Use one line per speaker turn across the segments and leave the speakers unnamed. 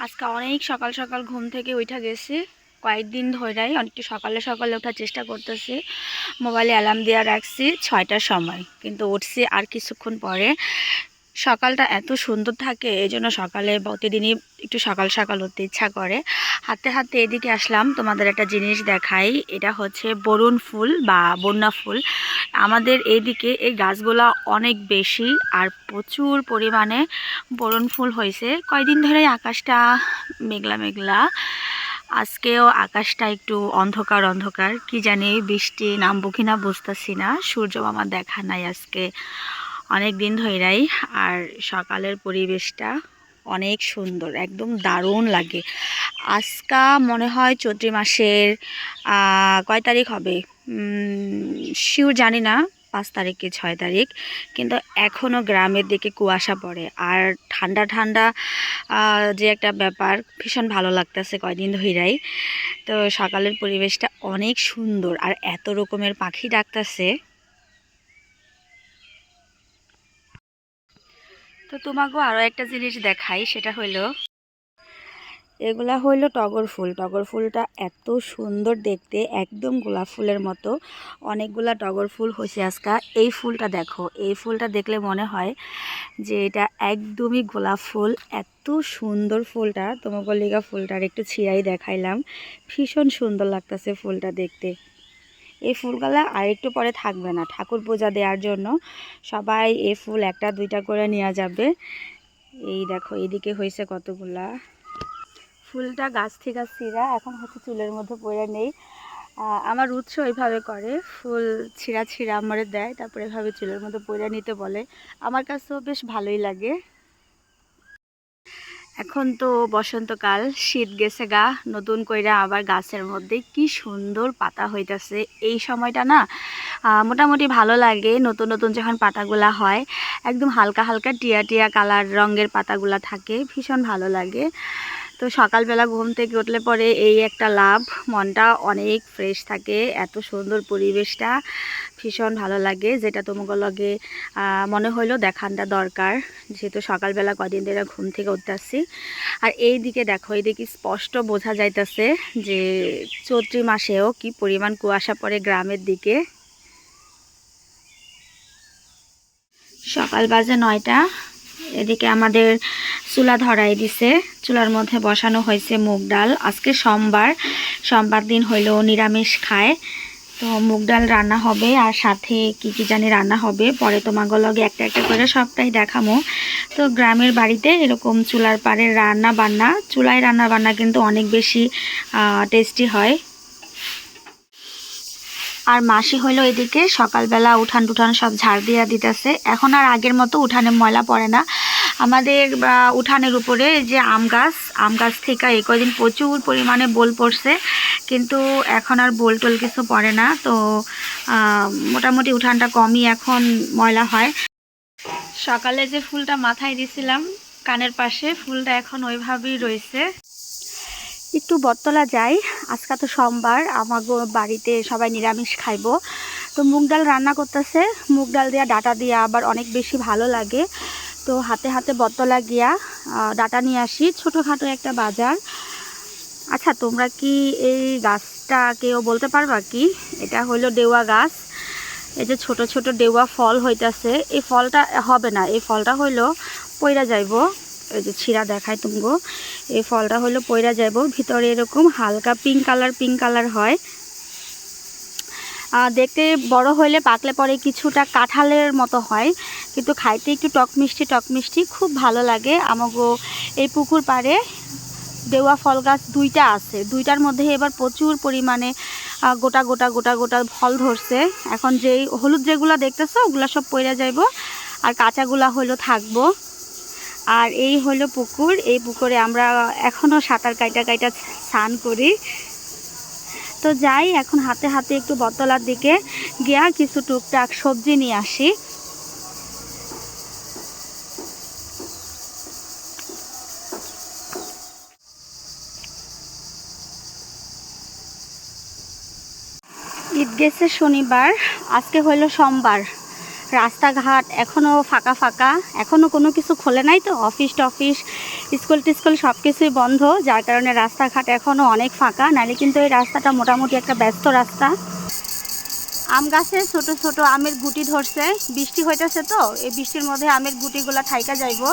আজকে অনেক সকাল সকাল ঘুম থেকে উঠা গেছি। কয়েকদিন ধরেই অনেকটা সকালে সকালে ওঠার চেষ্টা করতেছি। মোবাইলে অ্যালার্ম দেওয়া রাখছি 6টার সময়, কিন্তু উঠছি আর কিছুক্ষণ পরে। সকালটা এত সুন্দর থাকে, এই জন্য সকালে প্রতিদিনই একটু সকাল সকাল উঠতে ইচ্ছা করে। হাঁটতে হাঁটতে এদিকে আসলাম, তোমাদের একটা জিনিস দেখাই। এটা হচ্ছে বরুণ ফুল বা বন্যা ফুল। আমাদের এইদিকে এই গাছগুলা অনেক বেশি আর প্রচুর পরিমাণে বরুণ ফুল হয়েছে। কয়দিন ধরেই আকাশটা মেঘলা মেঘলা। আজকেও আকাশটা একটু অন্ধকার অন্ধকার, কি জানি বৃষ্টি নামবো কিনা বুঝতেছি না। সূর্য মামা দেখা নাই আজকে অনেক দিন ধরেই। আর সকালের পরিবেশটা অনেক সুন্দর, একদম দারুণ লাগে। আজকা মনে হয় চৈত্র মাসের কয় তারিখ হবে শিওর জানি না, 5 তারিখ কি 6 তারিখ, কিন্তু এখনও গ্রামের দিকে কুয়াশা পড়ে আর ঠান্ডা ঠান্ডা যে একটা ব্যাপার, ভীষণ ভালো লাগতেছে কয়দিন ধরেই। তো সকালের পরিবেশটা অনেক সুন্দর আর এত রকমের পাখি ডাকতেছে। তো তোমাকেও আরও একটা জিনিস দেখাই, সেটা হইলো এগুলা হইলো টগর ফুল। টগর ফুলটা এত সুন্দর দেখতে, একদম গোলাপ ফুলের মতো। অনেকগুলা টগর ফুল হয়েছে আজকা। এই ফুলটা দেখো, এই ফুলটা দেখলে মনে হয় যে এটা একদমই গোলাপ ফুল। এত সুন্দর ফুলটা, তোমাকে লিগা ফুলটার একটু ছিঁড়াই দেখাইলাম। ভীষণ সুন্দর লাগতেছে ফুলটা দেখতে। এই ফুলগুলা আর একটু পরে থাকবে না, ঠাকুর পূজা দেওয়ার জন্য সবাই এই ফুল একটা দুইটা করে নিয়ে যাবে। এই দেখো এইদিকে হয়েছে কতগুলা। ফুলটা গাছ থেকে ছিঁড়া এখন হচ্ছে চুলের মধ্যে পড়ে নেই। আমার উৎস এইভাবে করে, ফুল ছিঁড়া ছিঁড়া আমারে দেয়, তারপরে এভাবে চুলের মধ্যে পড়ে নিতে বলে। আমার কাছেও বেশ ভালোই লাগে। এখন তো বসন্তকাল, শীত গেছে গা, নতুন কইরা আবার গাছের মধ্যে কি সুন্দর পাতা হইতাছে। এই সময়টা না মোটামুটি ভালো লাগে। নতুন নতুন যখন পাতাগুলা হয়, একদম হালকা হালকা টিয়া টিয়া কালার রঙের পাতাগুলা থাকে, ভীষণ ভালো লাগে। তো সকালবেলা ঘুম থেকে উঠলে পরে এই একটা লাভ, মনটা অনেক ফ্রেশ থাকে। এত সুন্দর পরিবেশটা ভীষণ ভালো লাগে, যেটা তোমাকে লগে মনে হইলো দেখানটা দরকার, যেহেতু সকালবেলা কদিন ধরে ঘুম থেকে উঠতে আসছি। আর এই দিকে দেখো, এইদিকে স্পষ্ট বোঝা যাইতেছে যে চৈত্র মাসেও কি পরিমাণ কুয়াশা পড়ে গ্রামের দিকে। সকাল বাজে 9টা। এদিকে আমাদের চুলা ধরাই দিছে, চুলার মধ্যে বসানো হয়েছে মুগ ডাল। আজকে সোমবার, সোমবার দিন হইলো নিরামিষ খায়। তো মুগ ডাল রান্না হবে আর সাথে কি কি জানি রান্না হবে, পরে তোমাকে লগে একটা একটা করে সবটাই দেখামো। তো গ্রামের বাড়িতে এরকম চুলার পাড়ে রান্না বান্না, চুলায় রান্না বান্না কিন্তু অনেক বেশি টেস্টি হয়। আর মাসি হইলো এদিকে সকালবেলা উঠান টুঠান সব ঝাড় দিয়া দিতেছে। এখন আর আগের মতো উঠানে ময়লা পড়ে না। আমাদের উঠানের উপরে যে আম গাছ থেকে এই কদিন প্রচুর পরিমাণে বোল পড়ছে, কিন্তু এখন আর বোল টোল কিছু পড়ে না। তো মোটামুটি উঠানটা কমই এখন ময়লা হয়। সকালে যে ফুলটা মাথায় দিছিলাম কানের পাশে, ফুলটা এখন ওইভাবেই রয়েছে। একটু বটতলা যাই, আজকে তো সোমবার, আমাগো বাড়িতে সবাই নিরামিষ খাইবো। তো মুগ ডাল রান্না করতেছে, মুগ ডাল দিয়া ডাটা দিয়া আবার অনেক বেশি ভালো লাগে। তো হাতে হাতে বটতলা গিয়া ডাটা নিয়ে আসি, ছোটোখাটো একটা বাজার। আচ্ছা, তোমরা কি এই গাছটা কেউ বলতে পারবা কি? এটা হইলো ডেওয়া গাছ। এই যে ছোট ছোট ডেওয়া ফল হইতাছে, এই ফলটা হবে না, এই ফলটা হইলো পইরা যাইব। এই যে ছিঁড়া দেখায় তুমগো, এই ফলটা হলো পইরা যাইব। ভিতরে এরকম হালকা পিঙ্ক কালার হয়। দেখতে বড় হইলে পাকলে পরে কিছুটা কাঁঠালের মতো হয়, কিন্তু খাইতে একটু টক মিষ্টি খুব ভালো লাগে। আমাগো এই পুকুর পাড়ে ডেওয়া ফল গাছ 2টা আছে, 2টার মধ্যে এবার প্রচুর পরিমাণে গোটা গোটা গোটা গোটা ফল ধরছে। এখন যেই হলুদ যেগুলো দেখতেছো ওগুলো সব পইরা যাইব, আর কাঁচাগুলা হইলো থাকবো। আর এই হলো পুকুর, এই পুকুরে আমরা এখনও সাঁতার কাইটা স্নান করি। তো যাই, এখন হাতে হাতে একটু বটতলার দিকে গিয়া কিছু টুকটাক সবজি নিয়ে আসি। ঈদ গেছে শনিবার, আজকে হইল সোমবার। রাস্তাঘাট এখনও ফাঁকা ফাঁকা, এখনও কোনো কিছু খোলে নাই, তো অফিস টফিস স্কুল টিস্কুল সব কিছুই বন্ধ, যার কারণে রাস্তাঘাট এখনও অনেক ফাঁকা, নাহলে কিন্তু এই রাস্তাটা মোটামুটি একটা ব্যস্ত রাস্তা। আম গাছে ছোট ছোট আমের গুটি ধরছে, বৃষ্টি হইতেছে তো এই বৃষ্টির মধ্যে আমের গুটিগুলা থাইকা যাইব,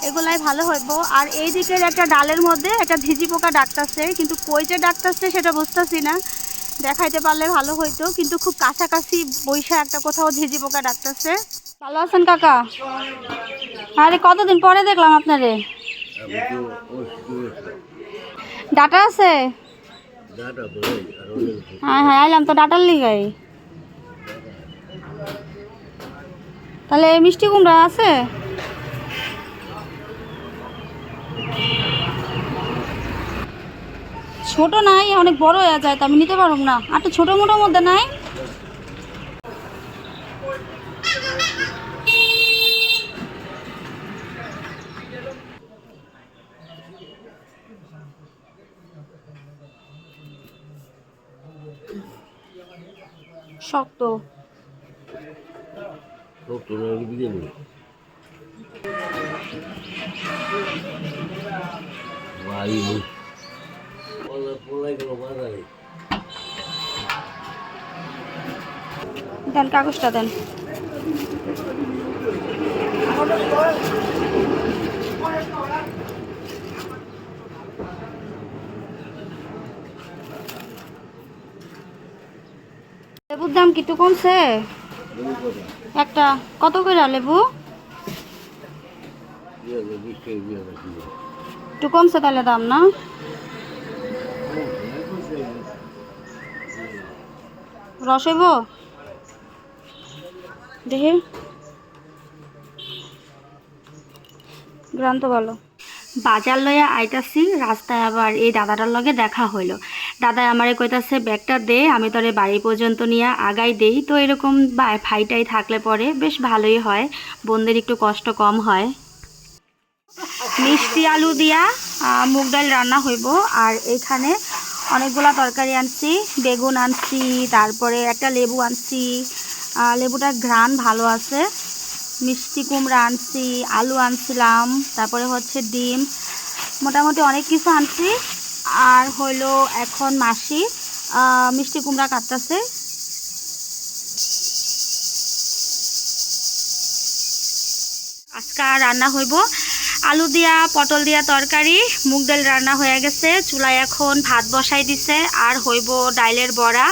এগুলাই ভালো হইব। আর এই দিকের একটা ডালের মধ্যে একটা ঝিঝি পোকা ডাকতেছে, কিন্তু কই যে ডাকতেছে সেটা বুঝতেছি না, দেখাইতে পারলে ভালো হইতো, কিন্তু খুব কাছাকাছি বৈশা একটা কোথাও ঝিঝি পোকা ডাকতেছে। ভালো আছেন কাকা? আরে কতদিন পরে দেখলাম আপনারে। ডাটা আছে? হ্যাঁ হ্যাঁ আইলাম তো ডাটার লিগাই। তাহলে মিষ্টি কুমড়া আছে? ছোট নাই, অনেক বড় হয়ে যায়, তো আমি নিতে পারব না। আর তো ছোট মোটোর মধ্যে নাই? শক্ত দেন, কাগজটা দেন। লেবুর দাম কি একটু কমছে? একটা কত করে লেবু? একটু কমছে তাহলে দাম, না? রস হইব দেখি, গ্রাম তো ভালো। বাজার লইয়া আইতাছি, রাস্তায় আবার এই দাদাটার লগে দেখা হইলো। দাদা আমারে কইতাছে ব্যাগটা দে, আমি তোরে বাড়ি পর্যন্ত নিয়ে আগাই দেই। তো এরকম ভাইটাই থাকলে পরে বেশ ভালোই হয়, বোনদের একটু কষ্ট কম হয়। মিষ্টি আলু দিয়া মুগ ডাল রান্না হইব। আর এইখানে অনেকগুলা তরকারি আনছি, বেগুন আনছি, তারপরে একটা লেবু আনছি, লেবুটার ঘ্রাণ ভালো আছে, মিষ্টি কুমড়া আনছি, আলু আনছিলাম, তারপরে হচ্ছে ডিম, মোটামুটি অনেক কিছু আনছি। আর হইলো এখন মাসি মিষ্টি কুমড়া কাটতেছে। আজকে রান্না হইব আলু দিয়া পটল দিয়া তরকারি, মুগ ডাল রান্না হয়ে গেছে, চুলায় এখন ভাত বসাই দিছে, আর হইব ডাইলের বড়া।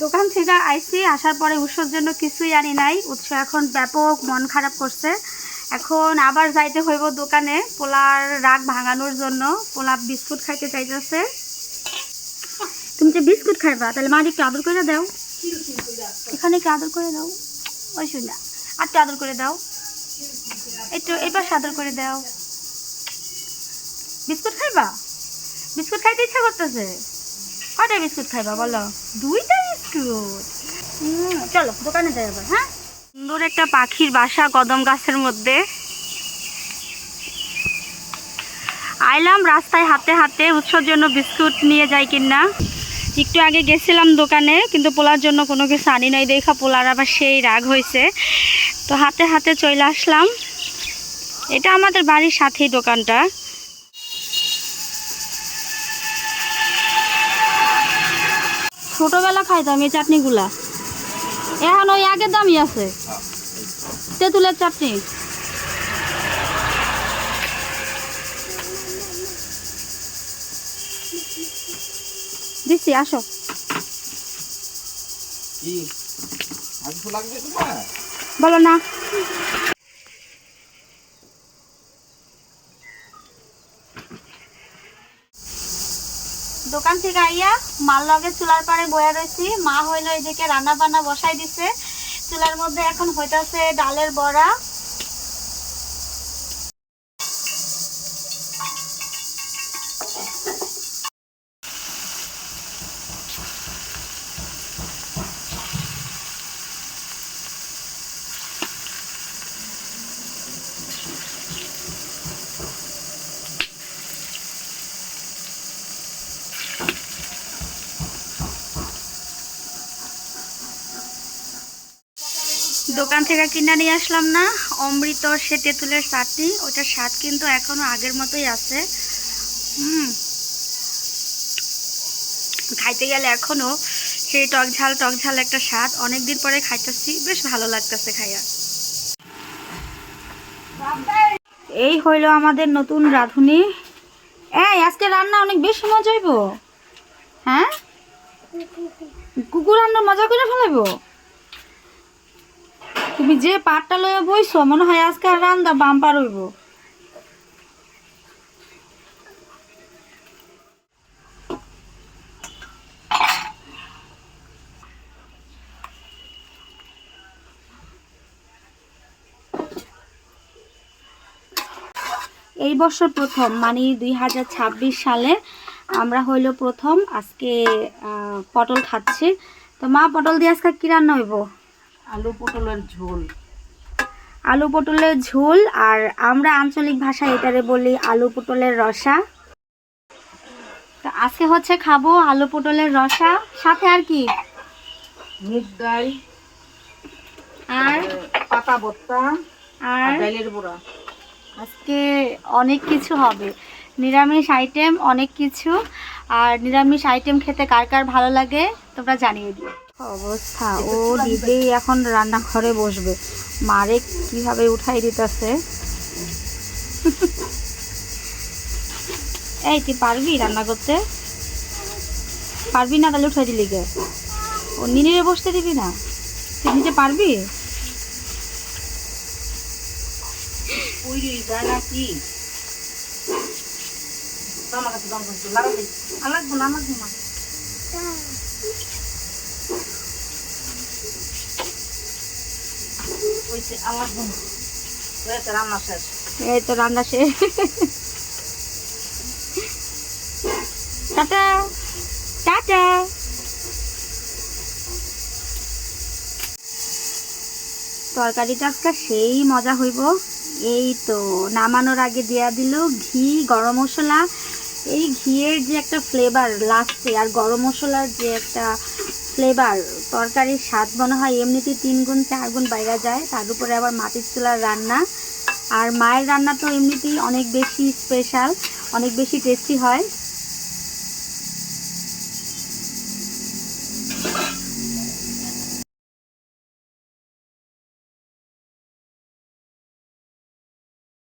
দোকান থেকে আইছি, আসার পরে উৎসর জন্য কিছুই আনি নাই, উৎস এখন ব্যাপক মন খারাপ করছে। এখন আবার যাইতে হইব দোকানে পোলার রাগ ভাঙানোর জন্য। পোলা বিস্কুট খাইতে চাইতেছে। তুমি যে বিস্কুট খাইবা, তাহলে মা একটু আদর করে দাও, এখানে একটু আদর করে দাও, ওই শুন না, আর একটু আদর করে দাও, একটু এবার আদর করে দাও। বিস্কুট খাইবা? বিস্কুট খাইতে ইচ্ছা করতেছে? কয়টা বিস্কুট খাইবা বলো? দুইটা বিস্কুট। চলো দোকানে যাই আবার। হ্যাঁ, সুন্দর একটা পাখির বাসা কদম গাছের মধ্যে। আইলাম রাস্তায় হাতে হাতে, উৎসর জন্য বিস্কুট নিয়ে যাই কিনা। একটু আগে গেছিলাম দোকানে, কিন্তু পোলার জন্য কোনো কিছু আনি নাই দেখা পোলার আবার সেই রাগ হয়েছে, তো হাতে হাতে চলে আসলাম। এটা আমাদের বাড়ির সাথেই দোকানটা। ছোটবেলা খাইতাম এই চাটনিগুলা, এখন ওই আগের দামই আছে, তেঁতুলের চাটনি। দিচ্ছি, আসো। বলো না। দোকান থেকে আইয়া মাল লগে চুলার পাড়ে বয়া রয়েছি। মা হইলো এদিকে রান্না বান্না বসাই দিছে, চুলার মধ্যে এখন হইতাছে ডালের বড়া। দোকান থেকে কিনা নিয়ে আসলাম না, অমৃত সে তেঁতুলের চাটনি, ওটার স্বাদ কিন্তু এখনো আগের মতোই আছে। খাইতে গেলে এখনো সেই টক ঝাল একটা স্বাদ, অনেকদিন পরে খাইতেছি, বেশ ভালো লাগতেছে খাইয়া। এই হইলো আমাদের নতুন রাঁধুনি। এই আজকে রান্না অনেক বেশি মজা হইব। হ্যাঁ, কুকুর রান্না মজা করে ফেলাইব। তুমি যে পাটটা লইয়া বইছো, মনে হয় আজকে রান্না বাম্পার হইব। এই বছর প্রথম, মানে 2026 সালে আমরা হইলো প্রথম আজকে পটল খাচ্ছি। তো মা, পটল দিয়ে আজকে কি রান্না হইব?
আলু পটলের ঝোল।
আলু পটলের ঝোল, আর আমরা আঞ্চলিক ভাষায় এটারে বলি আলু পটলের রসা। তো আজকে হচ্ছে খাবো আলু পটলের রসা, সাথে আর কি?
মুগ ডাল
আর
পাতা ভর্তা
আর
ডালের বড়া।
আজকে অনেক কিছু হবে, নিরামিষ আইটেম অনেক কিছু। আর নিরামিষ আইটেম খেতে কার কার ভালো লাগে তোমরা জানিয়ে দিও। অবস্থা, ও দিদি এখন রান্নাঘরে বসবে, মারে কিভাবে উঠাই দিতেছে। এই তুই পারবি রান্না করতে? পারবি না? তাহলে উঠাই দিলি গে? ও নিনিরে বসতে দিবি না? তুই নিজে পারবি? এই তো রান্না শেষ। Tata tata. তরকারিটা আজকে সেই মজা হইব। এই তো নামানোর আগে দেয়া দিল ঘি, গরম মশলা। এই ঘিয়ের যে একটা ফ্লেভার লাস্টে, আর গরম মশলার যে একটা ফ্লেভার, তরকারির স্বাদ মনে হয় এমনিতে 3 গুণ 4 গুণ বাইরে যায়। তার উপরে আবার মাটির চুলার রান্না, আর মায়ের রান্না তো এমনিতেই অনেক বেশি স্পেশাল, অনেক বেশি টেস্টি হয়।